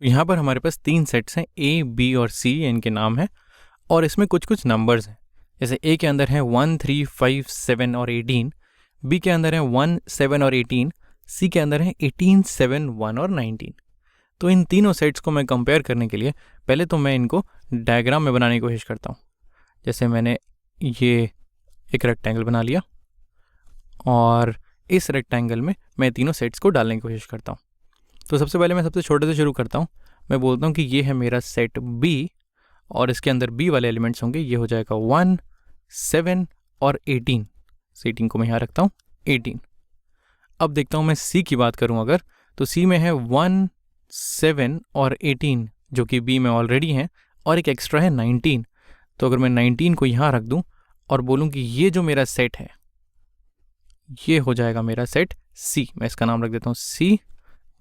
यहाँ पर हमारे पास 3 सेट्स हैं, ए, बी और सी, इनके नाम हैं और इसमें कुछ कुछ नंबर्स हैं। जैसे ए के अंदर है 1, 3, 5, 7 और 18, बी के अंदर है 1, 7 और 18, सी के अंदर है 18, 7, 1 और 19। तो इन तीनों सेट्स को मैं कंपेयर करने के लिए पहले तो मैं इनको डायग्राम में बनाने की कोशिश करता हूँ। जैसे मैंने ये एक रेक्टेंगल बना लिया और इस रेक्टेंगल में मैं तीनों सेट्स को डालने की कोशिश करता हूँ। तो सबसे पहले मैं सबसे छोटे से शुरू करता हूँ। मैं बोलता हूँ कि ये है मेरा सेट बी और इसके अंदर बी वाले एलिमेंट्स होंगे। ये हो जाएगा 1, 7 और 18। 18 को मैं यहाँ रखता हूँ 18। अब देखता हूँ मैं सी की बात करूँ अगर, तो सी में है 1, 7 और 18 जो कि बी में ऑलरेडी हैं और एक एक्स्ट्रा है 19। तो अगर मैं 19 को यहाँ रख दूँ और बोलूँ कि ये जो मेरा सेट है ये हो जाएगा मेरा सेट सी। मैं इसका नाम रख देता हूँ सी।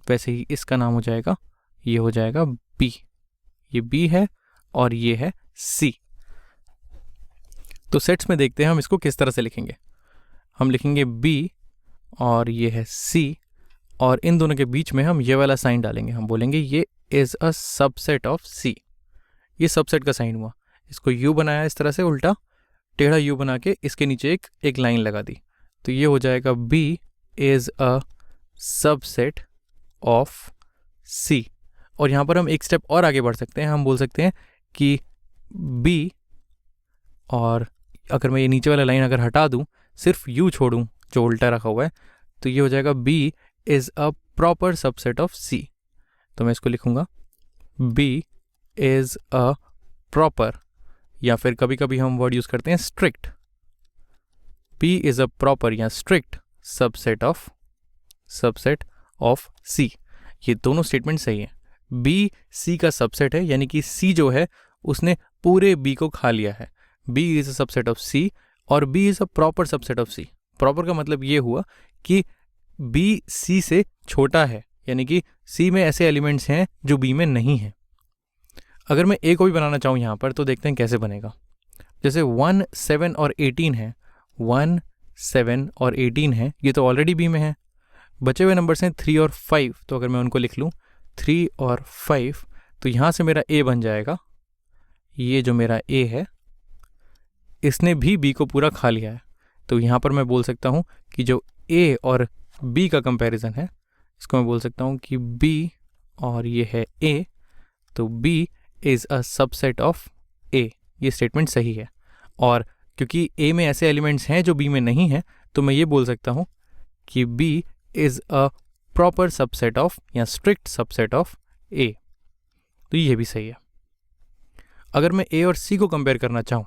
वैसे ही इसका नाम हो जाएगा, ये हो जाएगा बी। ये बी है और ये है सी। तो सेट्स में देखते हैं हम इसको किस तरह से लिखेंगे। हम लिखेंगे बी और ये है सी और इन दोनों के बीच में हम ये वाला साइन डालेंगे। हम बोलेंगे ये is a subset of C. ये सबसेट का साइन हुआ। इसको यू बनाया इस तरह से, उल्टा टेढ़ा यू बना के इसके नीचे एक लाइन लगा दी। तो ये हो जाएगा B is a subset of C. और यहाँ पर हम एक स्टेप और आगे बढ़ सकते हैं। हम बोल सकते हैं कि बी, और अगर मैं ये नीचे वाला लाइन अगर हटा दूँ, सिर्फ यू छोड़ूँ जो उल्टा रखा हुआ है, तो ये हो जाएगा B is a proper subset of C. तो मैं इसको लिखूँगा बी इज़ अ प्रॉपर, या फिर कभी कभी हम वर्ड यूज़ करते हैं strict. B is a proper या स्ट्रिक्ट सबसेट ऑफ सी। ये दोनों स्टेटमेंट सही है। बी सी का सबसेट है, यानी कि सी जो है उसने पूरे बी को खा लिया है। B is a subset of C और B is a proper subset of C. Proper का मतलब ये हुआ कि बी सी से छोटा है, यानी कि सी में ऐसे एलिमेंट्स हैं जो बी में नहीं हैं। अगर मैं ए को भी बनाना चाहूँ यहाँ पर, तो देखते हैं कैसे बनेगा। जैसे 1, 7 और 18 है, 1, 7 और 18 है, ये तो ऑलरेडी बी में है। बचे हुए नंबर्स हैं 3 और 5, तो अगर मैं उनको लिख लूँ 3 और 5, तो यहाँ से मेरा ए बन जाएगा। ये जो मेरा ए है इसने भी बी को पूरा खा लिया है। तो यहाँ पर मैं बोल सकता हूँ कि जो ए और बी का कंपैरिजन है, इसको मैं बोल सकता हूँ कि बी और ये है ए, तो B is a subset of A. ये स्टेटमेंट सही है। और क्योंकि ए में ऐसे एलिमेंट्स हैं जो बी में नहीं हैं, तो मैं ये बोल सकता हूँ कि B is a proper subset of या स्ट्रिक्ट सबसेट ऑफ ए। तो ये भी सही है। अगर मैं ए और सी को कंपेयर करना चाहूँ,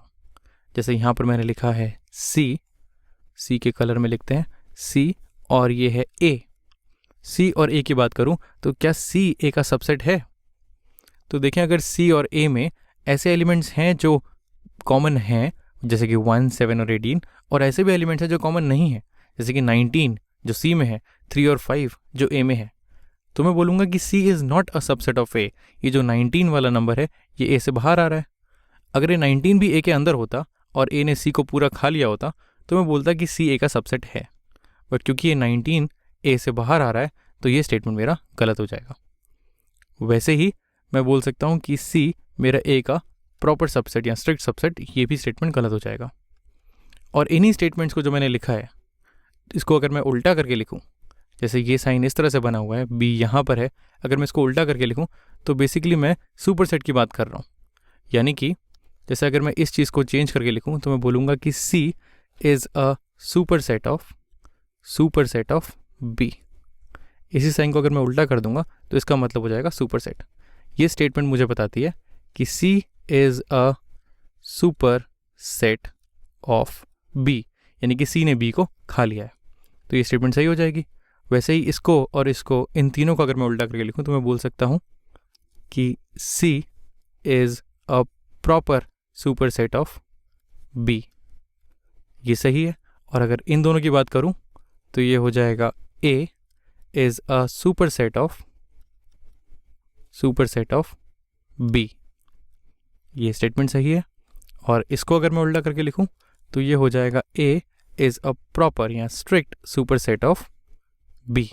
जैसे यहाँ पर मैंने लिखा है सी के कलर में लिखते हैं सी, और ये है ए। सी और ए की बात करूँ तो क्या सी ए का सबसेट है? तो देखें, अगर सी और ए में ऐसे एलिमेंट्स हैं जो कॉमन हैं, जैसे कि 1, 7 और 18, और ऐसे भी एलिमेंट्स हैं जो कॉमन नहीं है, जैसे कि 19 जो सी में है, 3 और 5 जो ए में है, तो मैं बोलूँगा कि C is not a subset of A. ये जो 19 वाला नंबर है ये ए से बाहर आ रहा है। अगर ये 19 भी ए के अंदर होता और ए ने सी को पूरा खा लिया होता, तो मैं बोलता कि सी ए का सबसेट है। बट क्योंकि ये 19 ए से बाहर आ रहा है, तो ये स्टेटमेंट मेरा गलत हो जाएगा। वैसे ही मैं बोल सकता हूँ कि सी मेरा ए का प्रॉपर सबसेट या स्ट्रिक्ट सबसेट, ये भी स्टेटमेंट गलत हो जाएगा। और इन्हीं स्टेटमेंट्स को जो मैंने लिखा है, इसको अगर मैं उल्टा करके लिखूँ, जैसे ये साइन इस तरह से बना हुआ है, बी यहाँ पर है, अगर मैं इसको उल्टा करके लिखूँ तो बेसिकली मैं सुपरसेट की बात कर रहा हूँ। यानी कि जैसे अगर मैं इस चीज़ को चेंज करके लिखूँ तो मैं बोलूँगा कि C is a superset of B. इसी साइन को अगर मैं उल्टा कर दूंगा तो इसका मतलब हो जाएगा सुपरसेट। ये स्टेटमेंट मुझे बताती है कि C is a superset of B, यानी कि सी ने बी को खा लिया है। तो ये स्टेटमेंट सही हो जाएगी। वैसे ही इसको और इसको, इन तीनों को अगर मैं उल्टा करके लिखूं तो मैं बोल सकता हूं कि C is a proper superset of B. ये सही है। और अगर इन दोनों की बात करूं तो ये हो जाएगा A is a superset of B. ये स्टेटमेंट सही है। और इसको अगर मैं उल्टा करके लिखूं तो ये हो जाएगा ए इज़ अ प्रॉपर या स्ट्रिक्ट सुपरसेट ऑफ बी।